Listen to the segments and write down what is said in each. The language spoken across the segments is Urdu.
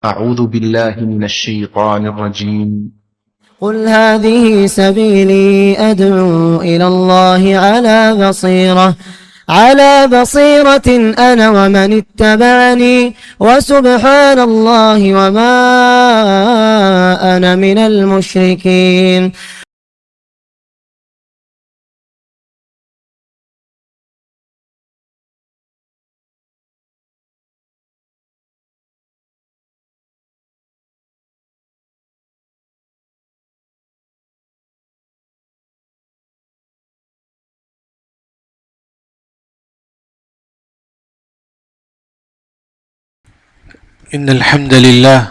أعوذ بالله من الشيطان الرجيم. قل هذه سبيلي أدعو إلى الله على بصيرة أنا ومن اتبعني وسبحان الله وما أنا من المشركين. إن الحمد لله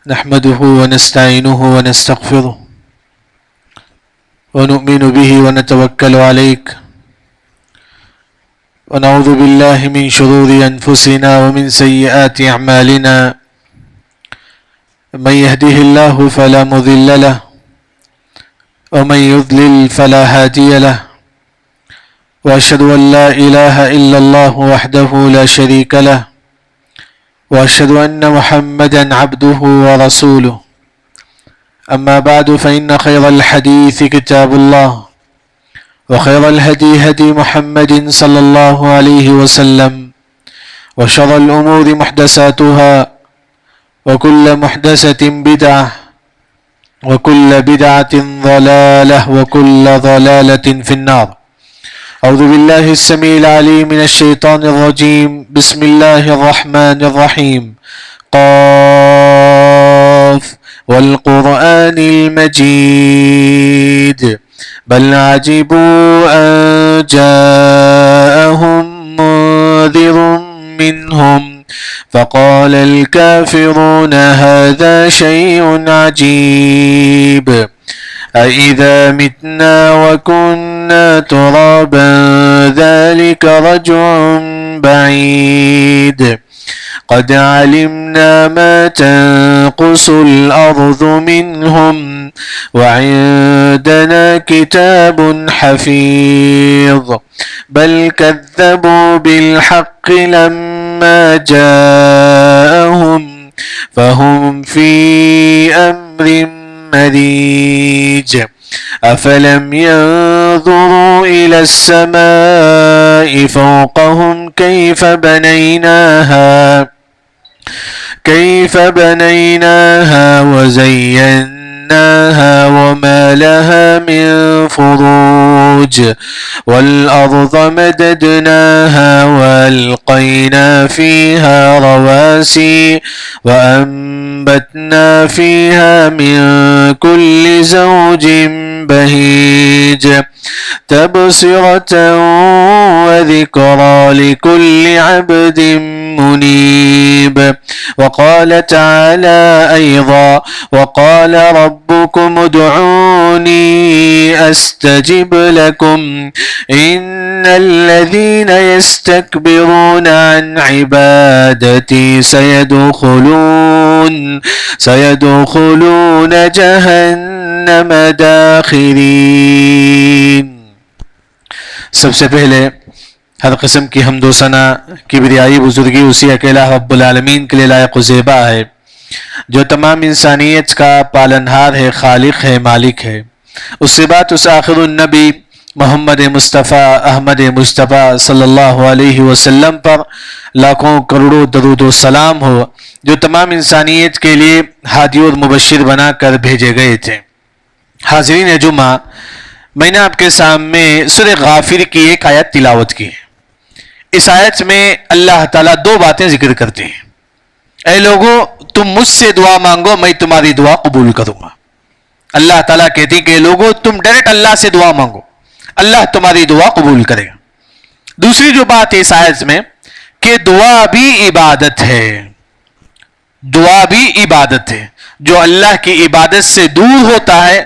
نحمده ونستعينه ونستغفره ونؤمن به ونتوكل عليه ونعوذ بالله من شرور أنفسنا ومن سيئات أعمالنا. من يهده الله فلا مضل له ومن يضلل فلا هادي له، وأشهد أن لا إله إلا الله وحده لا شريك له، وأشهد أن محمدا عبده ورسوله. أما بعد، فإن خير الحديث كتاب الله، وخير الهدي هدي محمد صلى الله عليه وسلم، وشر الأمور محدثاتها، وكل محدثة بدعة، وكل بدعة ضلالة، وكل ضلالة في النار. أعوذ بالله السميع العليم من الشيطان الرجيم. بسم الله الرحمن الرحيم. قاف والقرآن المجيد بل عجبوا أن جاءهم منذر منهم فقال الكافرون هذا شيء عجيب أإذا متنا وكنا ترابا ذلك رجع بعيد قد علمنا ما تنقص الأرض منهم وعندنا كتاب حفيظ بل كذبوا بالحق لما جاءهم فهم في أمر مريج أفلم ينظروا إلى السماء فوقهم كيف بنيناها وزيناها وما لها من فروج والأرض مددناها وألقينا فيها رواسي وأنبتنا فيها من كل زوج بهيج تبصرة وذكرى لكل عبد منيب. وقال تعالى أيضا وقال ربكم ادعوني أستجب لكم إن الذين يستكبرون عن عبادتي سيدخلون جهنم داخرين. سب سے پہلے ہر قسم کی حمد و ثنا کبریائی بزرگی اسی اکیلا رب العالمین کے لیے لائق و زیبا ہے جو تمام انسانیت کا پالنہار ہے، خالق ہے، مالک ہے. اس سے بات اس آخر النبی محمد مصطفیٰ احمد مصطفیٰ صلی اللہ علیہ وسلم پر لاکھوں کروڑوں درود و سلام ہو جو تمام انسانیت کے لیے ہادی اور مبشر بنا کر بھیجے گئے تھے. حاضرین جمعہ، میں نے آپ کے سامنے سورہ غافر کی ایک آیت تلاوت کی ہے. اس آیت میں اللہ تعالیٰ دو باتیں ذکر کرتے ہیں. اے لوگوں، تم مجھ سے دعا مانگو، میں تمہاری دعا قبول کروں گا. اللہ تعالیٰ کہتی کہ لوگوں تم ڈائریکٹ اللہ سے دعا مانگو، اللہ تمہاری دعا قبول کرے گا. دوسری جو بات ہے اس آیت میں کہ دعا بھی عبادت ہے. دعا بھی عبادت ہے. جو اللہ کی عبادت سے دور ہوتا ہے،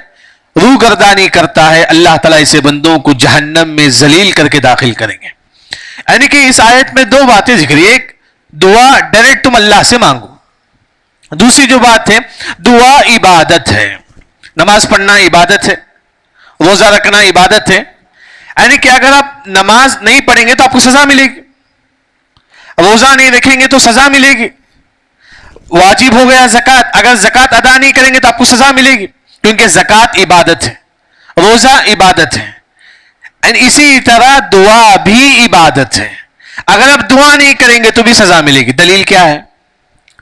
روگردانی کرتا ہے، اللہ تعالیٰ اسے بندوں کو جہنم میں ذلیل کر کے داخل کریں گے. یعنی کہ اس آیت میں دو باتیں ذکری. ایک، دعا ڈائریکٹ تم اللہ سے مانگو. دوسری جو بات ہے، دعا عبادت ہے. نماز پڑھنا عبادت ہے، روزہ رکھنا عبادت ہے. یعنی کہ اگر آپ نماز نہیں پڑھیں گے تو آپ کو سزا ملے گی، روزہ نہیں رکھیں گے تو سزا ملے گی. واجب ہو گیا زکات، اگر زکات ادا نہیں کریں گے تو آپ کو سزا ملے گی، کیونکہ زکات عبادت ہے، روزہ عبادت ہے، اسی طرح دعا بھی عبادت ہے، اگر آپ دعا نہیں کریں گے تو بھی سزا ملے گی۔ دلیل کیا ہے؟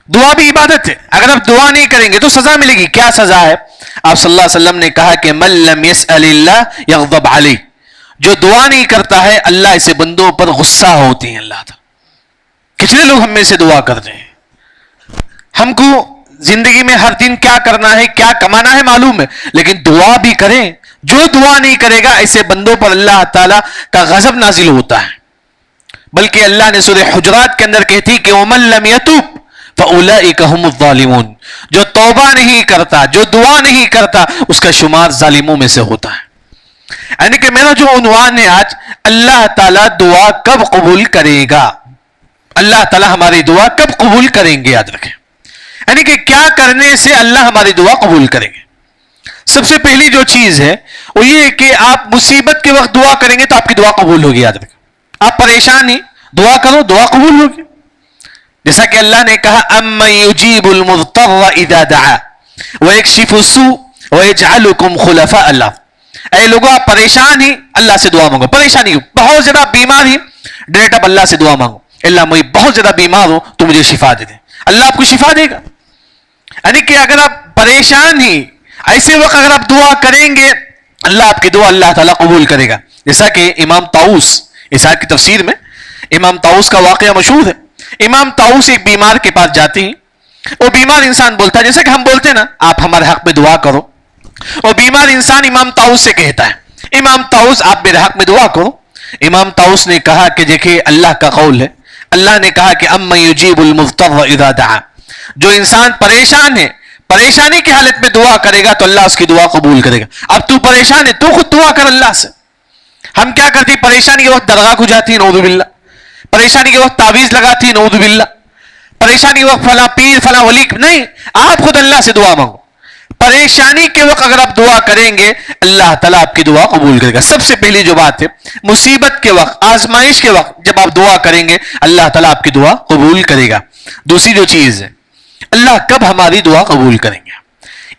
دعا بھی عبادت ہے، اگر آپ دعا نہیں کریں گے تو سزا ملے گی۔ کیا سزا ہے؟ آپ صلی اللہ علیہ وسلم نے کہا کہ من لم يسأل اللہ یغضب علیہ، جو دعا نہیں کرتا ہے اللہ اسے بندوں پر غصہ ہوتی ہیں اللہ تعالیٰ۔ کتنے لوگ ہم میں سے دعا کرتے ہیں، ہم کو زندگی میں ہر دن کیا کرنا ہے، کیا کمانا ہے معلوم ہے، لیکن دعا بھی کریں۔ جو دعا نہیں کرے گا ایسے بندوں پر اللہ تعالیٰ کا غضب نازل ہوتا ہے۔ بلکہ اللہ نے سورہ حجرات کے اندر کہتی کہ وَمَن لَّمْ يَتُوب فَأُولَئِكَ هُمُ الظَّالِمُونَ، جو توبہ نہیں کرتا، جو دعا نہیں کرتا، اس کا شمار ظالموں میں سے ہوتا ہے۔ یعنی کہ میرا جو عنوان ہے آج، اللہ تعالیٰ دعا کب قبول کرے گا، اللہ تعالیٰ ہماری دعا کب قبول کریں گے، یاد رکھیں۔ یعنی کہ کیا کرنے سے اللہ ہماری دعا قبول کریں گے۔ سب سے پہلی جو چیز ہے وہ یہ ہے کہ آپ مصیبت کے وقت دعا کریں گے تو آپ کی دعا قبول ہوگی، یاد رکھیں۔ آپ پریشان ہیں، دعا کرو، دعا قبول ہوگی۔ جیسا کہ اللہ نے کہا اَمَّن يُجِيبُ الْمُضْطَرَّ إِذَا دَعَا وَيَكْشِفُ السُّوءَ وَيَجْعَلُكُمْ خُلَفَاءَ الْأَرْضِ۔ اے لوگوں، آپ پریشان ہیں، اللہ سے دعا مانگو۔ پریشانی ہو، بہت زیادہ بیمار ہیں، ڈائریکٹ آپ اللہ سے دعا مانگو، اللہ میں بہت زیادہ بیمار ہوں تو مجھے شفا دے دے، اللہ آپ کو شفا دے گا۔ یعنی کہ اگر آپ پریشان ہیں، ایسے وقت اگر آپ دعا کریں گے اللہ آپ کی دعا اللہ تعالیٰ قبول کرے گا۔ جیسا کہ امام طاؤس، اس آیت کی تفسیر میں امام طاؤس کا واقعہ مشہور ہے۔ امام طاؤس ایک بیمار کے پاس جاتے ہیں، وہ بیمار انسان بولتا ہے جیسا کہ ہم بولتے ہیں نا آپ ہمارے حق میں دعا کرو، وہ بیمار انسان امام طاؤس سے کہتا ہے امام طاؤس آپ میرے حق میں دعا کرو۔ امام طاؤس نے کہا کہ دیکھیں اللہ کا قول ہے، اللہ نے کہا کہ اَمَّن يُجِيبُ الْمُضْطَرَّ إِذَا دَعَا، جو انسان پریشان ہے، پریشانی کی حالت میں دعا کرے گا تو اللہ اس کی دعا قبول کرے گا۔ اب تو پریشان ہے تو خود دعا کر اللہ سے۔ ہم کیا کرتے ہیں، پریشانی کے وقت درگاہ کو جاتی ہیں، نعوذ باللہ، پریشانی کے وقت تعویذ لگاتی ہیں، نعوذ باللہ، پریشانی کے وقت فلاں پیر فلاں ولی، نہیں، آپ خود اللہ سے دعا مانگو۔ پریشانی کے وقت اگر آپ دعا کریں گے اللہ تعالیٰ آپ کی دعا قبول کرے گا۔ سب سے پہلی جو بات ہے، مصیبت کے وقت، آزمائش کے وقت جب آپ دعا کریں گے اللہ تعالیٰ آپ کی دعا قبول کرے گا۔ دوسری جو چیز ہے، اللہ کب ہماری دعا قبول کریں گے،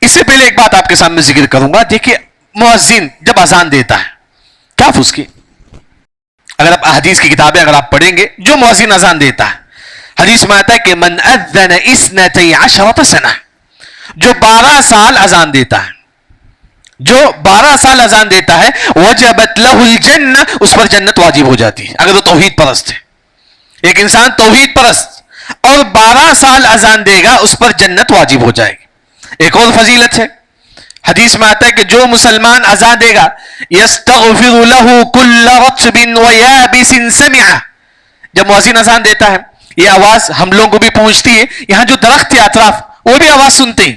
اس سے پہلے ایک بات آپ کے سامنے ذکر کروں گا۔ دیکھیے مؤذن جب اذان دیتا ہے کیا اس کی، اگر آپ حدیث کی کتابیں اگر آپ پڑھیں گے، جو مؤذن اذان دیتا ہے، حدیث میں آتا ہے کہ من اذن 12 سنہ، جو 12 سال اذان دیتا ہے، جو 12 سال اذان دیتا ہے، وجبت لہ الجنہ، اس پر جنت واجب ہو جاتی ہے، اگر وہ توحید پرست ہے۔ ایک انسان توحید پرست اور 12 سال اذان دے گا اس پر جنت واجب ہو جائے گی۔ ایک اور فضیلت ہے، حدیث میں آتا ہے کہ جو مسلمان اذان دے گا یستغفر لہ کل رطب ویابس سمعہ، جب مؤذن اذان دیتا ہے یہ آواز ہم لوگوں کو بھی پہنچتی ہے، یہاں جو درخت ہے اطراف وہ بھی آواز سنتے ہیں،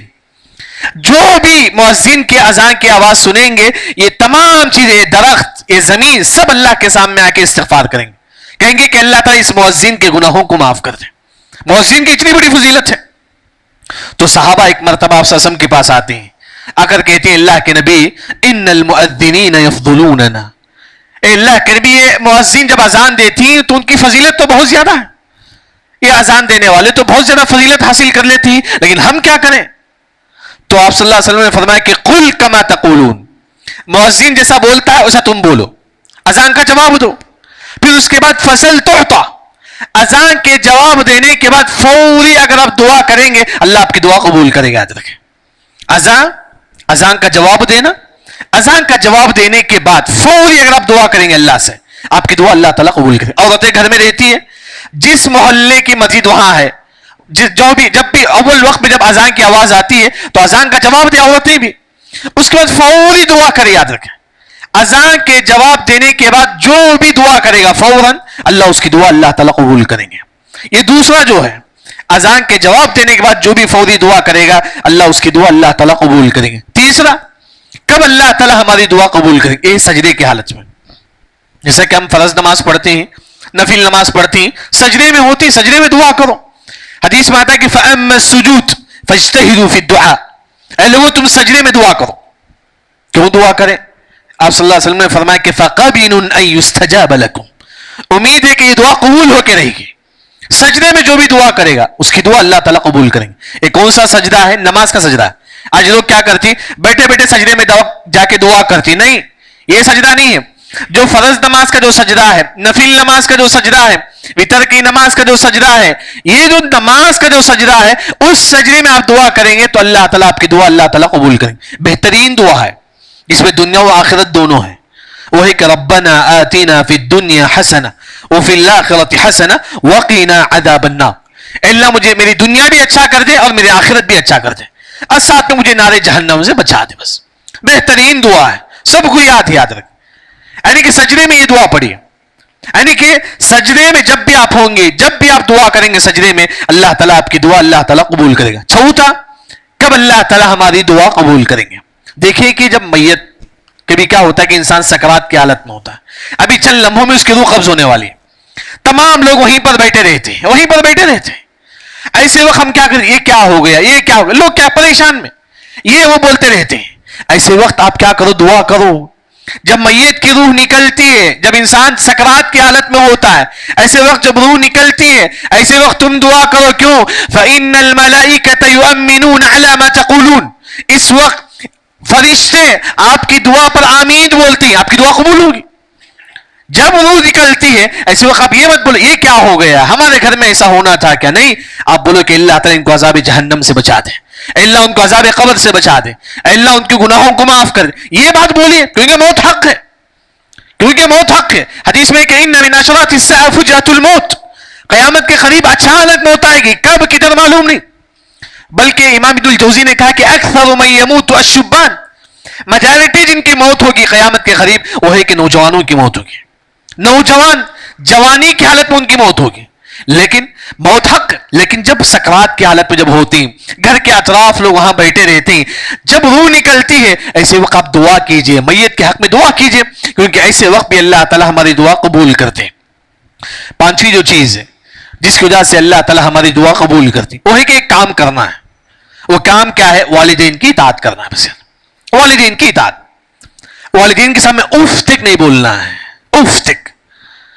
جو بھی مؤذن کے اذان کی آواز سنیں گے یہ تمام چیزیں، یہ درخت، یہ زمین، سب اللہ کے سامنے آ کے استغفار کریں گے، کہیں گے کہ اللہ تعالیٰ اس مؤذن کے گناہوں کو معاف کر دے۔ مؤذن کی اتنی بڑی فضیلت ہے۔ تو صحابہ ایک مرتبہ آپ صلی اللہ علیہ وسلم کے پاس آتے ہیں، آ کر کہتے ہیں اللہ کے نبی ان المؤذنین یفضلوننا، اے اللہ کے نبی یہ مؤذن جب اذان دیتی ہیں تو ان کی فضیلت تو بہت زیادہ ہے، یہ اذان دینے والے تو بہت زیادہ فضیلت حاصل کر لیتی ہیں، لیکن ہم کیا کریں؟ تو آپ صلی اللہ علیہ وسلم نے فرمایا کہ قل کما تقولون، مؤذن جیسا بولتا ہے ویسا تم بولو، اذان کا جواب دو، پھر اس کے بعد فصل تعطا، اذان کے جواب دینے کے بعد فوری اگر آپ دعا کریں گے اللہ آپ کی دعا قبول کرے گا۔ یاد رکھیں اذان کا جواب دینا، اذان کا جواب دینے کے بعد فوری اگر آپ دعا کریں گے اللہ سے آپ کی دعا اللہ تعالیٰ قبول کرے گا۔ عورتیں گھر میں رہتی ہے، جس محلے کی مسجد وہاں ہے، جب بھی اول وقت میں جب اذان کی آواز آتی ہے تو اذان کا جواب دے عورتیں بھی، اس کے بعد فوری دعا کرے۔ یاد رکھیں اذان کے جواب دینے کے بعد جو بھی دعا کرے گا فوراً اللہ اس کی دعا اللہ تعالیٰ قبول کریں گے۔ یہ دوسرا جو ہے، اذان کے جواب دینے کے بعد جو بھی فوری دعا کرے گا اللہ اس کی دعا اللہ تعالیٰ قبول کریں گے۔ تیسرا، کب اللہ تعالیٰ ہماری دعا قبول کریں گے؟ سجدے کی حالت میں، جیسا کہ ہم فرض نماز پڑھتے ہیں، نفل نماز پڑھتے ہیں، سجدے میں ہوتی، سجدے میں دعا کرو۔ حدیث میں آتا ہے کہ فَأَمَّا السُّجُودُ فَاجْتَهِدُوا فِي الدُّعَاءِ، اے لوگوں تم سجدے میں دعا کرو۔ کیوں دعا کریں؟ آپ صلی اللہ علیہ وسلم نے فرمایا کہ فَقَبِنٌ أَن يُسْتَجَابَ لَكُمْ، امید ہے کہ یہ دعا قبول ہو کے رہے گی۔ سجدے میں جو بھی دعا کرے گا اس کی دعا اللہ تعالیٰ قبول کریں گے. یہ کون سا سجدہ ہے؟ نماز کا سجدہ ہے. آج لوگ کیا کرتی؟ بیٹھے بیٹھے سجدے میں جا کے دعا کرتی. نہیں، یہ سجدہ نہیں ہے. جو فرض نماز کا جو سجدہ ہے، نفل نماز کا جو سجدہ ہے، وتر کی نماز کا جو سجدہ ہے، یہ جو نماز کا جو سجدہ ہے، اس سجدے میں آپ دعا کریں گے تو اللہ تعالیٰ آپ کی دعا اللہ تعالیٰ قبول کریں گے. بہترین دعا ہے جس میں دنیا و آخرت دونوں ہیں. وہی کہ ربنا آتنا فی الدنیا حسنہ وفی الآخرۃ حسنہ وقنا عذاب النار. اللہ مجھے میری دنیا بھی اچھا کر دے اور میری آخرت بھی اچھا کر دے، اور ساتھ میں مجھے نار جہنم سے بچا دے. بس بہترین دعا ہے، سب کو یاد رکھ. یعنی کہ سجدے میں یہ دعا پڑھیے. یعنی کہ سجدے میں جب بھی آپ ہوں گے، جب بھی آپ دعا کریں گے سجدے میں، اللہ تعالیٰ آپ کی دعا اللہ تعالیٰ قبول کرے گا. چوتھا، کب اللہ تعالیٰ ہماری دعا قبول کریں گے؟ دیکھیے کہ جب میت، کبھی کیا ہوتا ہے کہ انسان سکرات کی حالت میں ہوتا ہے، ابھی چند لمحوں میں اس کی روح قبض ہونے والی ہے، تمام لوگ وہیں پر بیٹھے رہتے ہیں، وہیں پر بیٹھے رہتے ہیں. ایسے وقت ہم کیا کریں؟ یہ کیا ہو گیا، یہ کیا ہو گیا، لوگ کیا پریشان میں یہ وہ بولتے رہتے ہیں. ایسے وقت آپ کیا کرو؟ دعا کرو. جب میت کی روح نکلتی ہے، جب انسان سکرات کی حالت میں ہوتا ہے، ایسے وقت جب روح نکلتی ہے، ایسے وقت تم دعا کرو. کیوں؟ فَإِنَّ الْمَلَائِكَةَ يُؤْمِنُونَ عَلَى مَا تَقُولُونَ. اس وقت فرشتے آپ کی دعا پر آمین بولتی ہیں، آپ کی دعا قبول ہوگی. جب روح نکلتی ہے ایسے وقت آپ یہ مت بولو یہ کیا ہو گیا، ہمارے گھر میں ایسا ہونا تھا کیا. نہیں، آپ بولو کہ اللہ تعالیٰ ان کو عذاب جہنم سے بچا دے، اللہ ان کو عذاب قبر سے بچا دے، اللہ ان کے گناہوں کو معاف کر دے. یہ بات بولیے، کیونکہ موت حق ہے، کیونکہ موت حق ہے. حدیث میں کہ ان من اشراط الساعة فجأة الموت، قیامت کے قریب اچانک موت آئے گی، کب کدھر معلوم نہیں. بلکہ امام ابن الجوزی نے کہا کہ اکثر من یموت الشبان، میجارٹی جن کی موت ہوگی قیامت کے قریب وہ ہے کہ نوجوانوں کی موت ہوگی. نوجوان جوانی کی حالت میں ان کی موت ہوگی. لیکن موت حق، لیکن جب سکرات کی حالت میں جب ہوتی، گھر کے اطراف لوگ وہاں بیٹھے رہتے ہیں، جب روح نکلتی ہے ایسے وقت آپ دعا کیجئے، میت کے حق میں دعا کیجئے، کیونکہ ایسے وقت بھی اللہ تعالیٰ ہماری دعا قبول کرتے ہیں. پانچویں جو چیز ہے جس کی وجہ سے اللہ تعالیٰ ہماری دعا قبول کرتی، وہ ہے کہ ایک کام کرنا ہے. وہ کام کیا ہے؟ والدین کی اطاعت کرنا ہے. بس والدین کی اطاعت. والدین کے سامنے اف تک نہیں بولنا ہے، اف تک.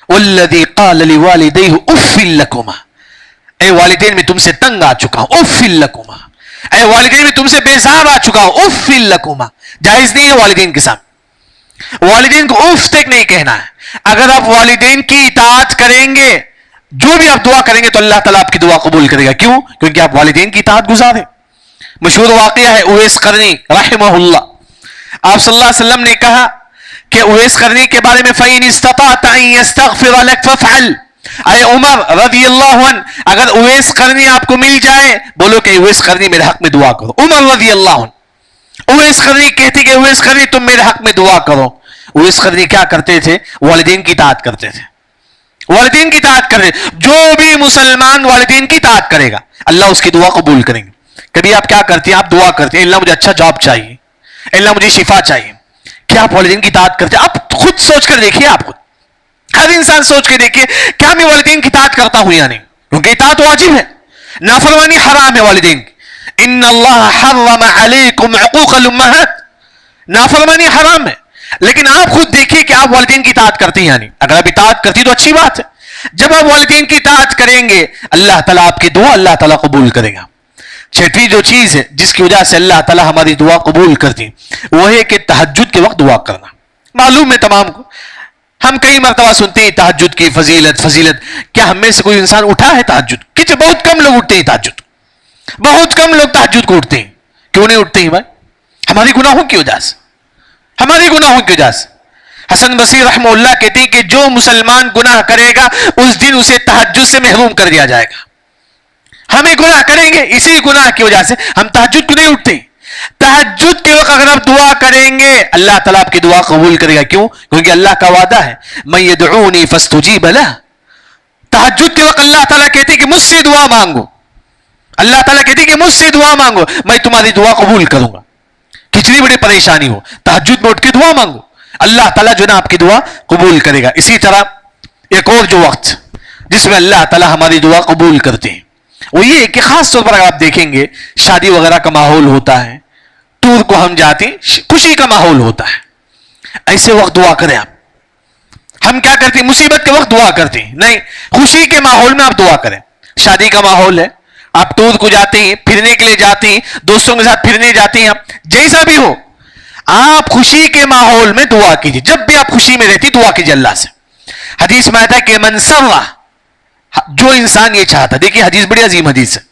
والذی قال لوالدیہ اف لکما، اے والدین میں تم سے تنگ آ چکا ہوں، اف لکما. اے والدین میں تم سے بیزار آ چکا ہوں، اف لکما. جائز نہیں ہے والدین کے سامنے، والدین کو اف تک نہیں کہنا ہے. اگر آپ والدین کی اطاعت کریں گے، جو بھی آپ دعا کریں گے تو اللہ تعالیٰ آپ کی دعا قبول کرے گا. کیوں؟ کیونکہ آپ والدین کی اطاعت گزار ہیں. مشہور واقعہ ہے اویس قرنی رحمہ اللہ. آپ صلی اللہ علیہ وسلم نے کہا کہ اویس قرنی کے بارے میں فَإِنِ اسْتَطَعْتَ أَن يَسْتَغْفِرَ لَكَ فَافْعَلْ. اے عمر رضی اللہ عنہ، اگر اویس قرنی آپ کو مل جائے بولو کہ اویس قرنی میرے حق میں دعا کرو. عمر رضی اللہ عنہ اویس قرنی کہتے کہ اویس قرنی تم میرے حق میں دعا کرو. اویس قرنی کیا کرتے تھے؟ والدین کی اطاعت کرتے تھے. والدین کی اطاعت کرتے. جو بھی مسلمان والدین کی اطاعت کرے گا اللہ اس کی دعا قبول کریں گے. کبھی آپ کیا کرتے ہیں؟ آپ دعا کرتے ہیں اللہ مجھے اچھا جاب چاہیے، اللہ مجھے شفا چاہیے. کیا آپ والدین کی اطاعت کرتے ہیں؟ آپ خود سوچ کر دیکھیے، آپ خود ہر انسان سوچ کے دیکھیے کیا میں والدین کی اطاعت کرتا ہوں یا نہیں. کیونکہ اطاعت واجب ہے، نافرمانی حرام ہے والدین کی. ان اللہ حرم علیکم عقوق الامہات، نافرمانی حرام ہے. لیکن آپ خود دیکھیے کہ آپ والدین کی اطاعت کرتے ہیں یا نہیں. اگر آپ اطاعت کرتی تو اچھی بات ہے. جب آپ والدین کی اطاعت کریں گے اللہ تعالیٰ آپ کی دعا اللہ تعالیٰ قبول کرے گا. چھٹویں جو چیز ہے جس کی وجہ سے اللہ تعالیٰ ہماری دعا قبول کرتی وہ ہے کہ تہجد کے وقت دعا کرنا. معلوم ہے تمام کو، ہم کئی مرتبہ سنتے ہیں تہجد کی فضیلت فضیلت. کیا ہم میں سے کوئی انسان اٹھا ہے تہجد؟ کچھ بہت کم لوگ اٹھتے ہیں تہجد، بہت کم لوگ تہجد کو اٹھتے ہیں. کیوں نہیں اٹھتے ہیں بھائی؟ ہماری گناہوں کی وجہ سے، ہماری گناہوں کی وجہ سے. حسن بصری رحمہ اللہ کہتے ہیں کہ جو مسلمان گناہ کرے گا اس دن اسے تہجد سے محروم کر دیا جائے گا. ہمیں گناہ کریں گے، اسی گناہ کی وجہ سے ہم تہجد کو نہیں اٹھتے. تہجد کے وقت اگر آپ دعا کریں گے اللہ تعالیٰ آپ کی دعا قبول کرے گا. کیوں؟ کیونکہ اللہ کا وعدہ ہے من یدعونی فاستجیب لہ. تہجد کے وقت اللہ تعالیٰ کہتے ہیں کہ مجھ سے دعا مانگو. اللہ تعالیٰ کہتے ہیں کہ مجھ سے دعا مانگو، میں تمہاری دعا قبول کروں گا. کتنی بڑی پریشانی ہو، تہجد میں اٹھ کے دعا مانگو، اللہ تعالیٰ جو نا آپ کی دعا قبول کرے گا. اسی طرح ایک اور جو وقت جس میں اللہ تعالیٰ ہماری دعا قبول کرتے ہیں وہ یہ ہے کہ خاص طور پر اگر آپ دیکھیں گے شادی وغیرہ کا ماحول ہوتا ہے، ٹور کو ہم جاتے ہیں، خوشی کا ماحول ہوتا ہے، ایسے وقت دعا کریں آپ. ہم کیا کرتے ہیں؟ مصیبت کے وقت دعا کرتے ہیں. نہیں، خوشی کے ماحول میں آپ دعا کریں. شادی کا ماحول ہے، آپ ٹور کو جاتے ہیں، پھرنے کے لیے جاتے ہیں، دوستوں کے ساتھ پھرنے جاتے ہیں، آپ جیسا بھی ہو، آپ خوشی کے ماحول میں دعا کیجیے. جب بھی آپ خوشی میں رہتی دعا کیجیے اللہ سے. حدیث میں آتا ہے کہ من سرہ، جو انسان یہ چاہتا ہے، دیکھیے حدیث بڑی عظیم حدیث ہے.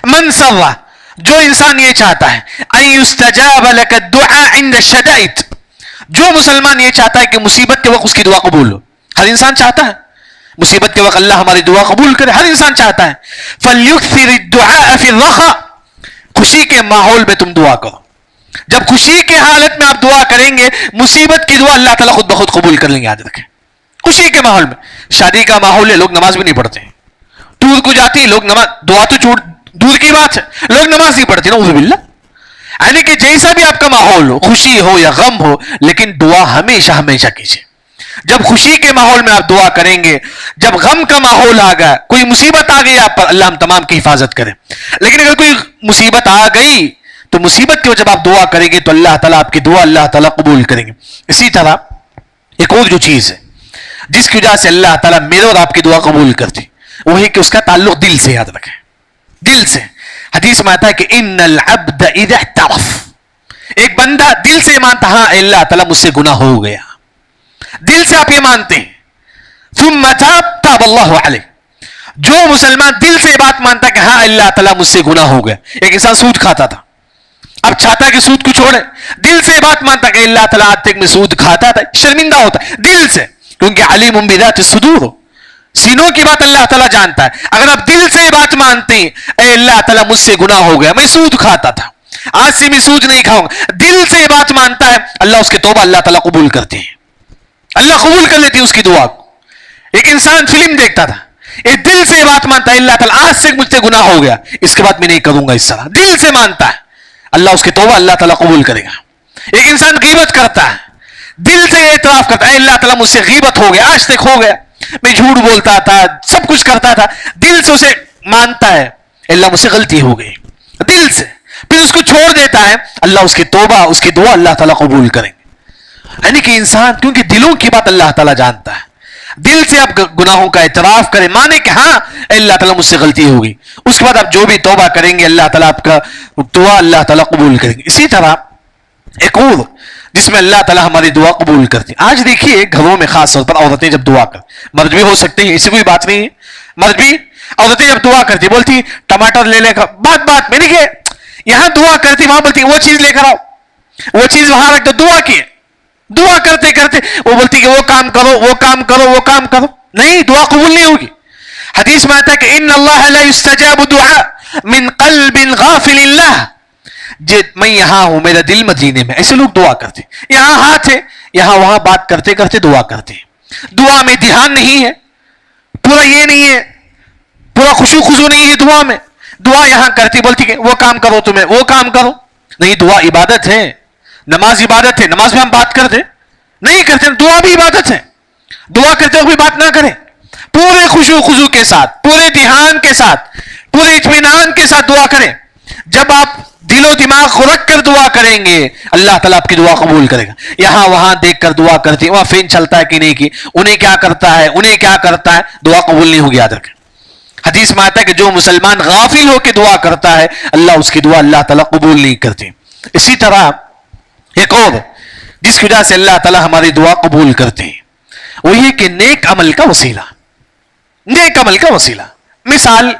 من سرہ، جو انسان یہ چاہتا ہے، ان یستجاب لک الدعاء عند الشدائد، جو مسلمان یہ چاہتا ہے کہ مصیبت کے وقت اس کی دعا قبول ہو. ہر انسان چاہتا ہے مصیبت کے وقت اللہ ہماری دعا قبول کرے، ہر انسان چاہتا ہے. فلیکثر الدعاء فی الرخاء، خوشی کے ماحول میں تم دعا کرو. جب خوشی کے حالت میں آپ دعا کریں گے، مصیبت کی دعا اللہ تعالیٰ خود بخود قبول کر لیں گے. یاد رکھیں، خوشی کے ماحول میں. شادی کا ماحول ہے، لوگ نماز بھی نہیں پڑھتے ہیں. ٹور کو جاتے ہیں لوگ، نماز دعا تو دور کی بات ہے، لوگ نماز نہیں پڑھتے. نعوذ باللہ. یعنی کہ جیسا بھی آپ کا ماحول ہو، خوشی ہو یا غم ہو، لیکن دعا ہمیشہ ہمیشہ کیجیے. جب خوشی کے ماحول میں آپ دعا کریں گے، جب غم کا ماحول آ گیا، کوئی مصیبت آ گئی آپ پر، اللہ ہم تمام کی حفاظت کرے. لیکن اگر کوئی مصیبت آ گئی تو مصیبت کی وجہ جب آپ دعا کریں گے تو اللہ تعالیٰ آپ کی دعا اللہ تعالیٰ قبول کریں گے. اسی طرح ایک اور جو چیز ہے جس کی وجہ سے اللہ تعالیٰ میرے اور آپ کی دعا قبول کرتی، وہ ہے کہ اس کا تعلق دل سے. یاد رکھیں، دل سے. حدیث میں آتا ہے کہ ان العبد اذا اعترف، ایک بندہ دل سے مانتا ہاں اللہ تعالیٰ مجھ سے گناہ ہو گیا، دل سے آپ یہ مانتے ہیں، ثم تاب اللہ علیہ، جو مسلمان دل سے بات مانتا ہے کہ ہاں اللہ تعالیٰ مجھ سے گناہ ہو گیا. ایک انسان سود کھاتا تھا، اب چاہتا ہے کہ سود کو چھوڑے، دل سے بات مانتا ہے کہ اللہ تعالیٰ آج تک میں سود کھاتا تھا، شرمندہ ہوتا ہے دل سے، کیونکہ علیم بذات الصدور، سینوں کی بات اللہ تعالیٰ جانتا ہے. اگر آپ دل سے یہ بات مانتے ہیں اے اللہ تعالیٰ مجھ سے گناہ ہو گیا، میں سود کھاتا تھا، آج سے میں سود نہیں کھاؤں گا، دل سے یہ بات مانتا ہے، اللہ اس کے توبہ اللہ تعالیٰ قبول کرتے ہیں. اللہ قبول کر لیتی ہے اس کی دعا کو. ایک انسان فلم دیکھتا تھا، یہ دل سے بات مانتا ہے اللہ تعالیٰ آج سے مجھ سے گناہ ہو گیا، اس کے بعد میں نہیں کروں گا اس طرح، دل سے مانتا ہے، اللہ اس کے توبہ اللہ تعالیٰ قبول کرے گا. ایک انسان غیبت کرتا ہے، دل سے اعتراف کرتا ہے اللہ تعالیٰ مجھ سے غیبت ہو گیا، آج تک ہو گیا، میں جھوٹ بولتا تھا، سب کچھ کرتا تھا، دل سے اسے مانتا ہے اللہ مجھ سے غلطی ہو گئی، دل سے، پھر اس کو چھوڑ دیتا ہے، اللہ اس کی توبہ اس کی دعا اللہ تعالیٰ قبول کریں گے. یعنی کہ انسان کیونکہ دلوں کی بات اللہ تعالیٰ جانتا ہے، دل سے آپ گناہوں کا اعتراف کریں، مانے کہ ہاں اللہ تعالیٰ مجھ سے غلطی ہوگی، اس کے بعد آپ جو بھی توبہ کریں گے اللہ تعالیٰ آپ کا دعا اللہ تعالیٰ قبول کریں گے. اسی طرح ایک اور جس میں اللہ تعالیٰ ہماری دعا قبول کرتی. آج دیکھیے گھروں میں خاص طور پر عورتیں جب دعا کریں، مرد بھی ہو سکتے ہیں، ایسی کوئی بات نہیں ہے، مرد بھی، عورتیں جب دعا کرتی بولتی ٹماٹر لے لے کر، بات میں دیکھیے یہاں دعا کرتی، وہاں بولتی وہ چیز لے کر آؤ، وہ چیز وہاں رکھ دو، دعا کی، دعا کرتے کرتے وہ بولتی کہ وہ کام کرو وہ کام کرو وہ کام کرو، نہیں، دعا قبول نہیں ہوگی. حدیث میں آتا ہے کہ ان اللہ لا یستجاب دعاء من قلب غافل اللہ، میں یہاں ہوں میرا دل مدینے میں. ایسے لوگ دعا کرتے، یہاں ہاتھ ہے، یہاں وہاں بات کرتے کرتے دعا کرتے ہیں، دعا میں دھیان نہیں ہے، پورا یہ نہیں ہے، پورا خشوع خضوع نہیں ہے دعا میں، دعا یہاں کرتی بولتی کہ وہ کام کرو تمہیں وہ کام کرو. نہیں، دعا عبادت ہے، نماز عبادت ہے، نماز میں ہم بات کرتے نہیں کرتے، دعا بھی عبادت ہے، دعا کرتے ہوئے بات نہ کریں، پورے خشوع خضوع کے ساتھ، پورے دھیان کے ساتھ، پورے اطمینان کے ساتھ دعا کریں. جب آپ دل و دماغ کو رکھ کر دعا کریں گے اللہ تعالیٰ آپ کی دعا قبول کرے گا. یہاں وہاں دیکھ کر دعا کرتی، وہاں فین چلتا ہے کہ نہیں کی، انہیں کیا کرتا ہے، دعا قبول نہیں ہوگی. یاد رکھیں حدیث میں آتا ہے کہ جو مسلمان غافل ہو کے دعا کرتا ہے اللہ اس کی دعا اللہ تعالیٰ قبول نہیں کرتے. اسی طرح ایک اور جس کی وجہ سے اللہ تعالیٰ ہماری دعا قبول کرتے ہیں وہ یہ کہ نیک عمل کا وسیلہ، نیک عمل کا وسیلہ. مثال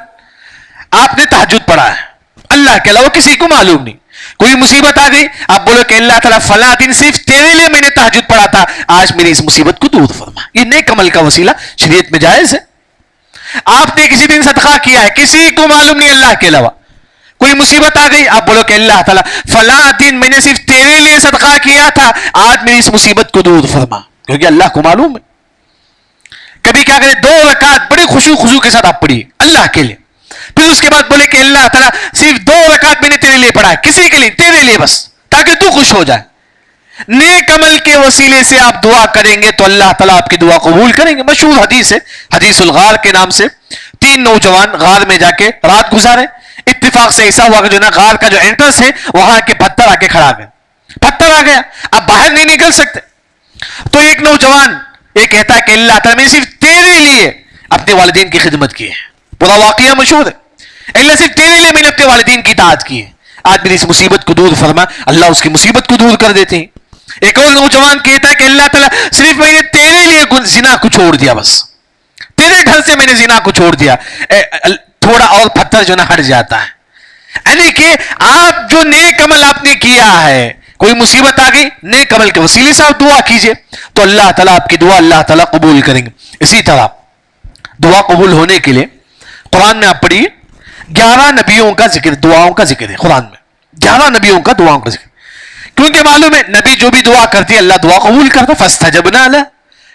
آپ نے تہجد پڑھا ہے، اللہ کے علاوہ کسی کو معلوم نہیں، کوئی مصیبت آ گئی، آپ بولو کہ اللہ تعالیٰ فلاں دن صرف تیرے لیے میں نے تہجد پڑھا تھا، آج میری اس مصیبت کو دور فرما. یہ نیک عمل کا وسیلہ شریعت میں جائز ہے. آپ نے کسی دن صدقہ کیا ہے، کسی کو معلوم نہیں اللہ کے علاوہ، کوئی مصیبت آ گئی، آپ بولو کہ اللہ تعالیٰ فلاں دن میں نے صرف تیرے لیے صدقہ کیا تھا، آج میری اس مصیبت کو دور فرما، کیونکہ اللہ کو معلوم ہے. کبھی کیا کرے، 2 رکعت بڑے خشوع خضوع کے ساتھ آپ پڑھیے اللہ کے لیے، پھر اس کے بعد بولے کہ اللہ تعالیٰ صرف 2 رکعت میں نے تیرے لیے پڑھا ہے، کسی کے لیے، تیرے لیے بس، تاکہ تو خوش ہو جائے. نیک عمل کے وسیلے سے آپ دعا کریں گے تو اللہ تعالیٰ آپ کی دعا قبول کریں گے. مشہور حدیث ہے حدیث الغار کے نام سے، 3 نوجوان غار میں جا کے رات گزارے. اتفاق سے ایسا ہوا کہ جو نا غار کا جو انٹرنس ہے وہاں کے پتھر آ کے کھڑا گئے، پتھر آ گیا، اب باہر نہیں نکل سکتے. تو ایک نوجوان یہ کہتا ہے کہ اللہ تعالیٰ میں نے صرف تیرے لیے اپنے والدین کی خدمت کی ہے. پورا واقعہ مشہور ہے. اللہ صرف تیرے لیے میں نے اپنے والدین کی اطاعت کی ہے. آج میری اس مصیبت کو دور فرما. اللہ اس کی مصیبت کو دور کر دیتے ہیں. ایک اور نوجوان کہتا ہے کہ اللہ تعالیٰ صرف میں نے تیرے لیے زنا کو چھوڑ دیا, بس تیرے ڈر سے میں نے زنا کو چھوڑ دیا. تھوڑا اور پتھر جو نہ ہٹ جاتا ہے. یعنی کہ آپ جو نیک عمل آپ نے کیا ہے, کوئی مصیبت آ گئی, نیک عمل کے وسیلے سے آپ دعا کیجئے تو اللہ تعالیٰ آپ کی دعا اللہ تعالیٰ قبول کریں گے. اسی طرح دعا قبول ہونے کے لیے قرآن میں آپ پڑھیے 11 نبیوں کا ذکر, دعاؤں کا ذکر ہے قرآن میں. 11 نبیوں کا دعاؤں کا ذکر, کیونکہ معلوم ہے نبی جو بھی دعا کرتے اللہ دعا قبول کرتا. فاستجبنا لہ,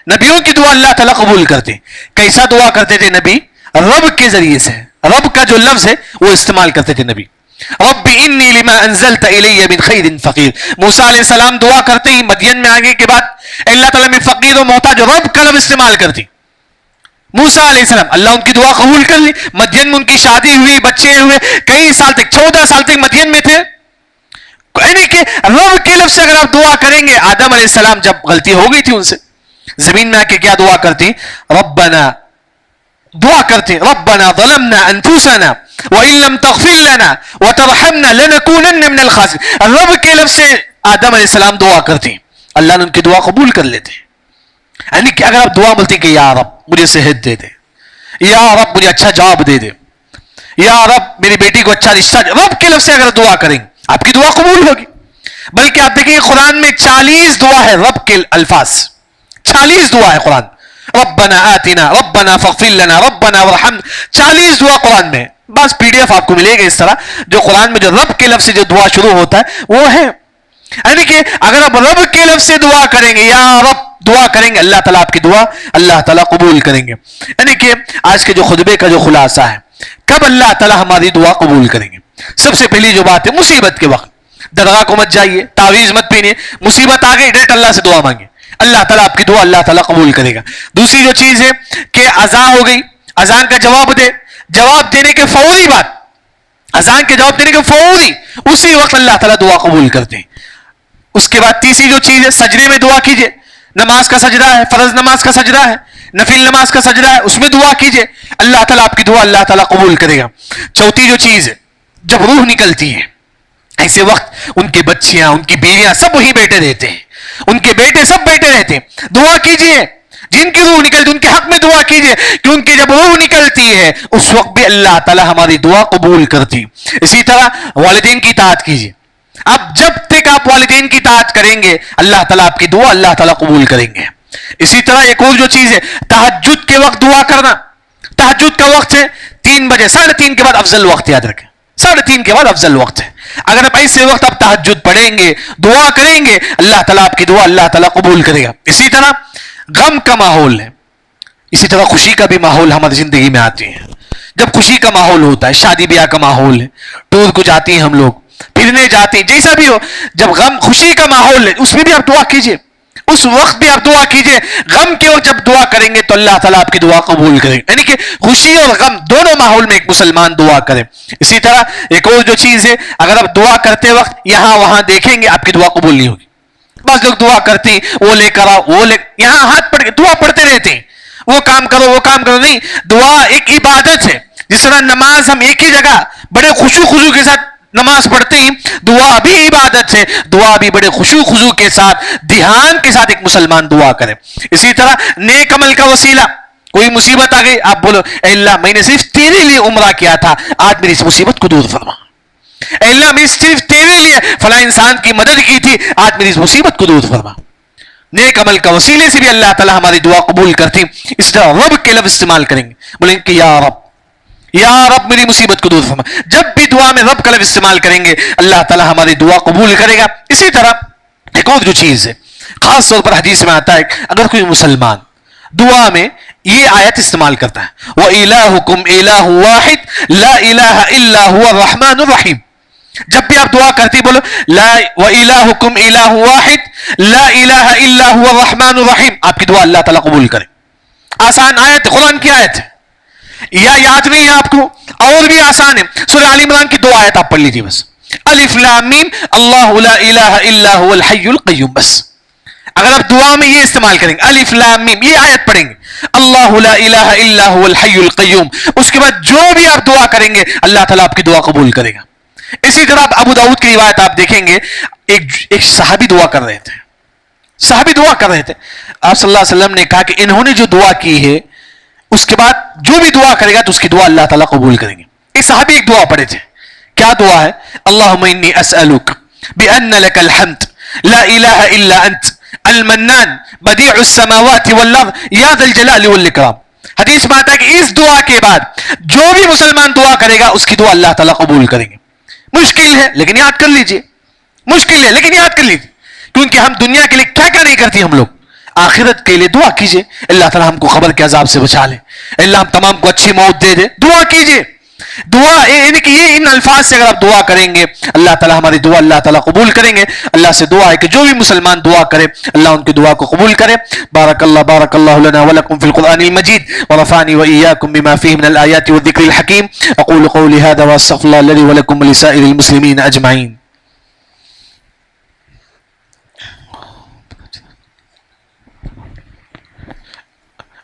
نبیوں کی دعا اللہ تعالیٰ قبول کرتے. کیسا دعا کرتے تھے نبی؟ رب کے ذریعے سے. رب کا جو لفظ ہے وہ استعمال کرتے تھے نبی. رب انی لما انزلت الی من خیر فقیر. موسیٰ علیہ السلام دعا کرتے ہی مدین میں آگے کے بعد اللہ تعالیٰ میں فقیر و محتاج, رب کا لفظ استعمال کرتی. موسیٰ علیہ السلام, اللہ ان کی دعا قبول کر لی. مدین میں ان کی شادی ہوئی, بچے ہوئے, کئی سال تک 14 سال تک مدین میں تھے. یعنی کہ رب کے لفظ سے اگر آپ دعا کریں گے, آدم علیہ السلام جب غلطی ہو گئی تھی ان سے, زمین میں آ کے کیا دعا کرتی؟ ربنا, دعا کرتے ربنا ظلمنا انفسنا وان لم تغفر لنا وترحمنا لنكونن من الخاسرین. رب کے لفظ سے آدم علیہ السلام دعا کرتے, اللہ نے ان کی دعا قبول کر لیتے. یعنی کہ اگر آپ دعا بولتے کہ یا رب مجھے صحت دے دے, یا رب مجھے اچھا جاب دے دے, یا رب میری بیٹی کو اچھا رشتہ, رب کے لفظ سے اگر دعا کریں آپ کی دعا قبول ہوگی. بلکہ آپ دیکھیں قرآن میں 40 دعا ہے رب کے الفاظ, 40 دعا ہے قرآن. ربنا آتنا, ربنا فاغفر لنا, ربنا ورحمنا, 40 دعا قرآن میں. بس پی ڈی ایف آپ کو ملے گا اس طرح, جو قرآن میں جو رب کے لفظ سے جو دعا شروع ہوتا ہے وہ ہے. یعنی کہ اگر آپ رب کے لفظ سے دعا کریں گے, یا رب دعا کریں گے, اللہ تعالیٰ آپ کی دعا اللہ تعالیٰ قبول کریں گے. یعنی کہ آج کے جو خطبے کا جو خلاصہ ہے, کب اللہ تعالیٰ ہماری دعا قبول کریں گے؟ سب سے پہلی جو بات ہے مصیبت کے وقت درگاہ کو مت جائیے, تعویذ مت پہنیے, مصیبت آ گئی ڈائریکٹ اللہ سے دعا مانگے, اللہ تعالیٰ آپ کی دعا اللہ تعالیٰ قبول کرے گا. دوسری جو چیز ہے کہ اذان ہو گئی, اذان کا جواب دے, جواب دینے کے فوری بعد, اذان کے جواب دینے کے فوری اسی وقت اللہ تعالیٰ دعا قبول کرتے ہیں. اس کے بعد تیسری جو چیز ہے سجدے میں دعا کیجئے. نماز کا سجدہ ہے, فرض نماز کا سجدہ ہے, نفل نماز کا سجدہ ہے, اس میں دعا کیجئے, اللہ تعالیٰ آپ کی دعا اللہ تعالیٰ قبول کرے گا. چوتھی جو چیز ہے جب روح نکلتی ہے, ایسے وقت ان کے بچیاں, ان کی بیویاں سب وہیں بیٹھے رہتے ہیں, ان کے بیٹے سب بیٹھے رہتے ہیں. دعا کیجئے, جن کی روح نکلتی ان کے حق میں دعا کیجئے, کیونکہ جب روح نکلتی ہے اس وقت بھی اللہ تعالیٰ ہماری دعا قبول کرتی. اسی طرح والدین کی اطاعت کیجئے. اب جب تک آپ والدین کی اطاعت کریں گے اللہ تعالیٰ آپ کی دعا اللہ تعالیٰ قبول کریں گے. اسی طرح ایک اور جو چیز ہے تہجد کے وقت دعا کرنا. تہجد کا وقت ہے 3 بجے, 3:30 کے بعد افضل وقت, یاد رکھیں 3:30 کے بعد افضل وقت ہے. اگر آپ ایسے وقت آپ تہجد پڑھیں گے, دعا کریں گے, اللہ تعالیٰ آپ کی دعا اللہ تعالیٰ قبول کرے گا. اسی طرح غم کا ماحول ہے, اسی طرح خوشی کا بھی ماحول ہماری زندگی میں آتی ہے. جب خوشی کا ماحول ہوتا ہے, شادی بیاہ کا ماحول ہے, ٹور کو جاتے ہیں ہم لوگ, پھرنے جاتے ہیں, جیسا بھی ہو, جب غم خوشی کا ماحول ہے اس میں بھی آپ دعا کیجئے, اس وقت بھی آپ دعا کیجئے. غم کے وقت جب دعا کریں گے تو اللہ تعالیٰ آپ کی دعا قبول کرے گا. یعنی کہ خوشی اور غم دونوں ماحول میں ایک مسلمان دعا کرے. اسی طرح ایک اور جو چیز ہے, اگر آپ دعا کرتے وقت یہاں وہاں دیکھیں گے آپ کی دعا قبول نہیں ہوگی. بعض لوگ دعا کرتے ہیں وہ لے کر آؤ, وہ لے, یہاں ہاتھ پڑھ کے دعا پڑھتے رہتے ہیں, وہ کام کرو وہ کام کرو. نہیں, دعا ایک عبادت ہے. جس طرح نماز ہم ایک ہی جگہ بڑے خشوع خضوع کے ساتھ نماز پڑھتے ہیں, دعا بھی عبادت ہے, دعا بھی بڑے خشوع خضوع کے ساتھ دھیان کے ساتھ ایک مسلمان دعا کرے. اسی طرح نیک عمل کا وسیلہ, کوئی مصیبت آ گئی, آپ بولو اے اللہ میں نے صرف تیرے لیے عمرہ کیا تھا, آج میری اس مصیبت کو دور فرما. اے اللہ میں صرف تیرے لیے فلاں انسان کی مدد کی تھی, آج میری اس مصیبت کو دور فرما. نیک عمل کا وسیلے سے بھی اللہ تعالیٰ ہماری دعا قبول کرتی. اس طرح رب کے لفظ استعمال کریں گے, بولیں کہ یا رب, یا رب میری مصیبت کو دور فرما. جب بھی دعا میں رب کا لفظ استعمال کریں گے اللہ تعالیٰ ہماری دعا قبول کرے گا. اسی طرح ایک اور جو چیز ہے, خاص طور پر حدیث میں آتا ہے, اگر کوئی مسلمان دعا میں یہ آیت استعمال کرتا ہے, وَإِلَٰهُكُمْ إِلَٰهُ وَاحِدٌ لَا إِلَٰهَ إِلَّا هُوَ الرَّحْمَٰنُ الرَّحِيمُ. جب بھی آپ دعا کرتی بولو وَإِلَٰهُكُمْ إِلَٰهُ وَاحِدٌ لَا إِلَٰهَ إِلَّا هُوَ الرَّحْمَٰنُ الرَّحِيمُ. آپ کی دعا اللہ تعالیٰ قبول کرے. آسان آیت, قرآن کی آیت ہے, یا یاد نہیں ہے آپ کو, اور بھی آسان ہے. سورہ آل عمران کی 2 آیت آپ پڑھ لیجیے بس. الف لام میم اللہ لا الہ الا هو الحی القیوم. بس اگر آپ دعا میں یہ استعمال کریں گے الف لام میم یہ آیت پڑھیں گے اللہ لا الہ الا هو الحی القیوم اس کے بعد جو بھی آپ دعا کریں گے اللہ تعالیٰ آپ کی دعا قبول کرے گا. اسی طرح ابو داؤد کی روایت آپ دیکھیں گے ایک صحابی دعا کر رہے تھے آپ صلی اللہ علیہ وسلم نے کہا کہ انہوں نے جو دعا کی ہے اس کے بعد جو بھی دعا کرے گا تو اس کی دعا اللہ تعالیٰ قبول کریں گے. ایک صحابی ایک دعا پڑھے تھے کیا دعا ہے اللہم انی اسألک بأن لک الحمد لا الہ الا انت المنان بدیع السماوات والارض یا ذا الجلال والاکرام. حدیث میں آتا ہے کہ اس دعا کے بعد جو بھی مسلمان دعا کرے گا اس کی دعا اللہ تعالیٰ قبول کریں گے. مشکل ہے لیکن یاد کر لیجئے کیونکہ ہم دنیا کے لیے کیا کیا نہیں کرتی ہم لوگ آخرت کے لیے دعا کیجئے اللہ تعالیٰ ہم کو قبر کے عذاب سے بچا لے اللہ ہم تمام کو اچھی موت دے دے. دعا کیجئے دعا یعنی کہ یہ ان الفاظ سے اگر آپ دعا کریں گے اللہ تعالیٰ ہماری دعا اللہ تعالیٰ قبول کریں گے. اللہ سے دعا ہے کہ جو بھی مسلمان دعا کرے اللہ ان کی دعا کو قبول کرے. بارک اللہ لنا ولکم فی القرآن المجید ورفعنی وإیاکم بما فیہ من الآیات والذکر الحکیم. اقول قولی هذا واستغفر اللہ لي ولکم ولسائر المسلمین اجمعین.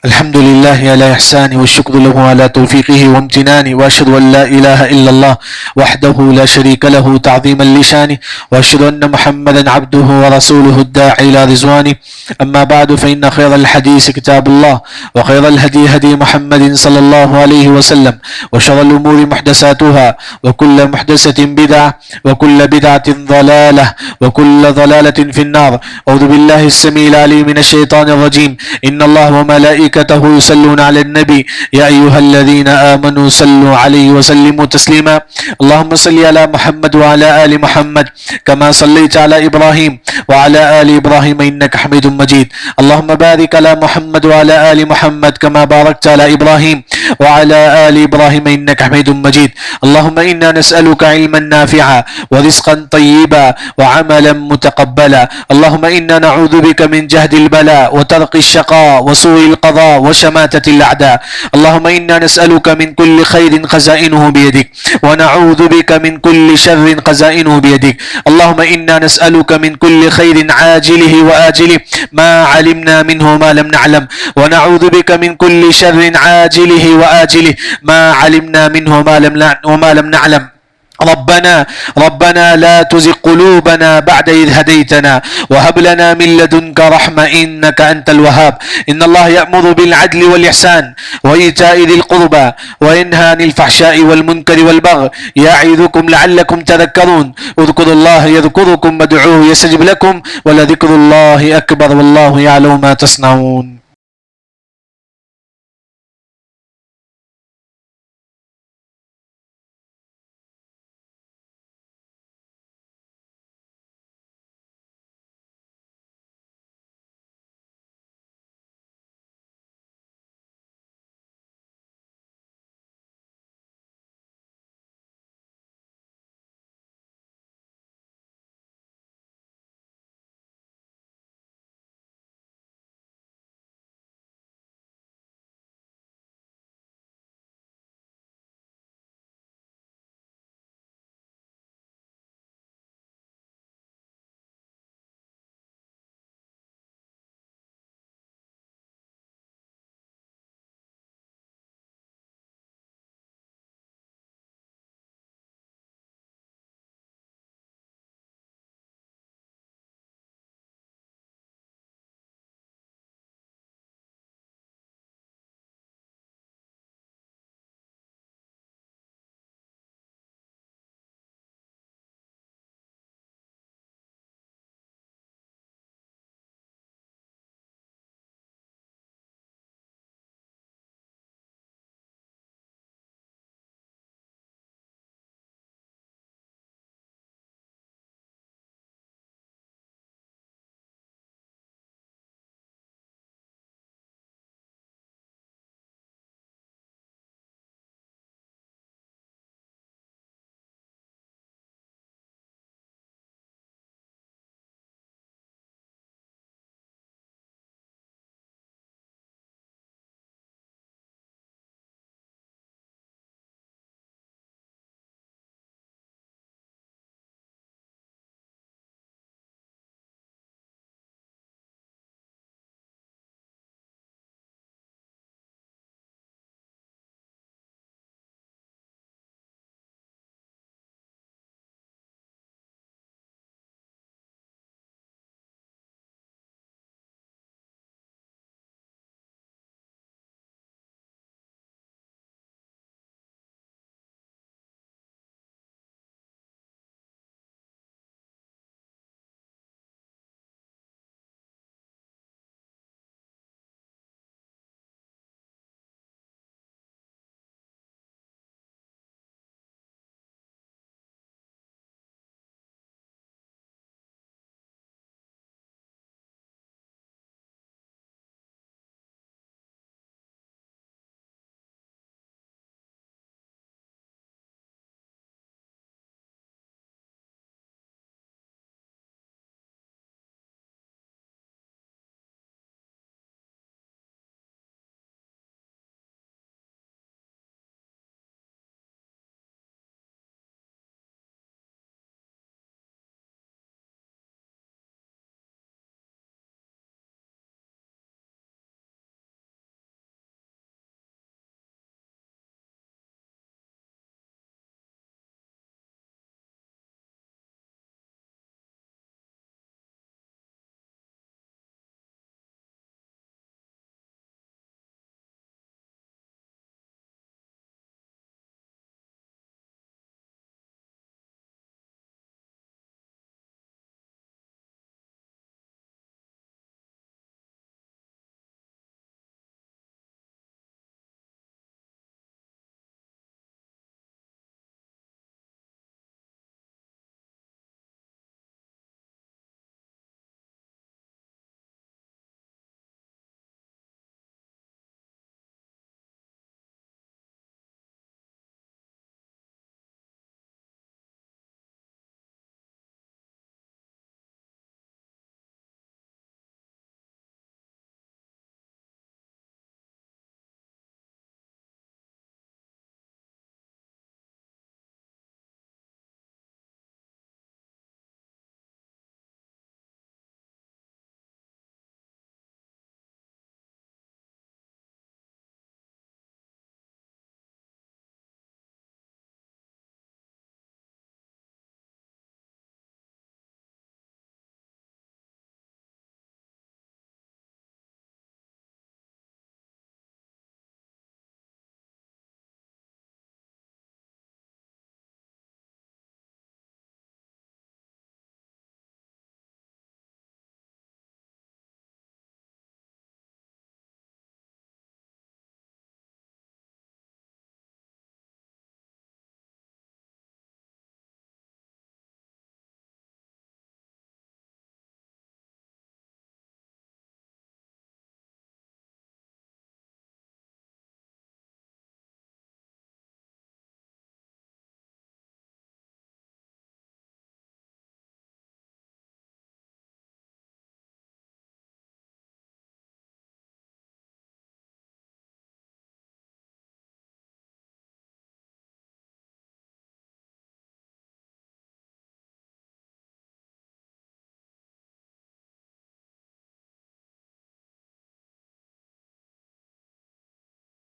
الحمد لله على إحسانه والشكر له على توفيقه وامتنانه وأشهد أن لا إله إلا الله وحده لا شريك له تعظيما لشانه وأشهد أن محمدا عبده ورسوله الداعي إلى رضوانه. أما بعد فإن خير الحديث كتاب الله وخير الهدي هدي محمد صلى الله عليه وسلم وشر الأمور محدثاتها وكل محدثة بدعة وكل بدعة ضلالة وكل ضلالة في النار. أعوذ بالله السميع العليم من الشيطان الرجيم. إن الله وملائكته يصلون على النبي يا أيها الذين آمنوا صلوا عليه وسلموا تسليما. اللهم صل على محمد وعلى آل محمد كما صليت على إبراهيم وعلى آل إبراهيم إنك حميد مجيد. اللهم بارك على محمد وعلى آل محمد كما باركت على إبراهيم وعلى آل إبراهيم إنك حميد مجيد. اللهم إنا نسألك علما نافعا ورزقا طيبا وعملا متقبلا. اللهم إنا نعوذ بك من جهد البلاء وترك الشقاء وسوء القضاء وشماتة الأعداء. اللهم إنا نسألك من كل خير خزائنه بيدك ونعوذ بك من كل شر خزائنه بيدك. اللهم إنا نسألك من كل خير عاجله وآجله ما علمنا منه ما لم نعلم ونعوذ بك من كل شر عاجله وآجله ما علمنا منه ما لم نعلم. ربنا لا تزغ قلوبنا بعد إذ هديتنا وهب لنا من لدنك رحمة إنك أنت الوهاب. إن الله يأمر بالعدل والإحسان وإيتاء ذي القربى وينهى عن الفحشاء والمنكر والبغي يعظكم لعلكم تذكرون. اذكروا الله يذكركم وادعوه يستجب لكم ولذكر الله أكبر والله يعلم ما تصنعون.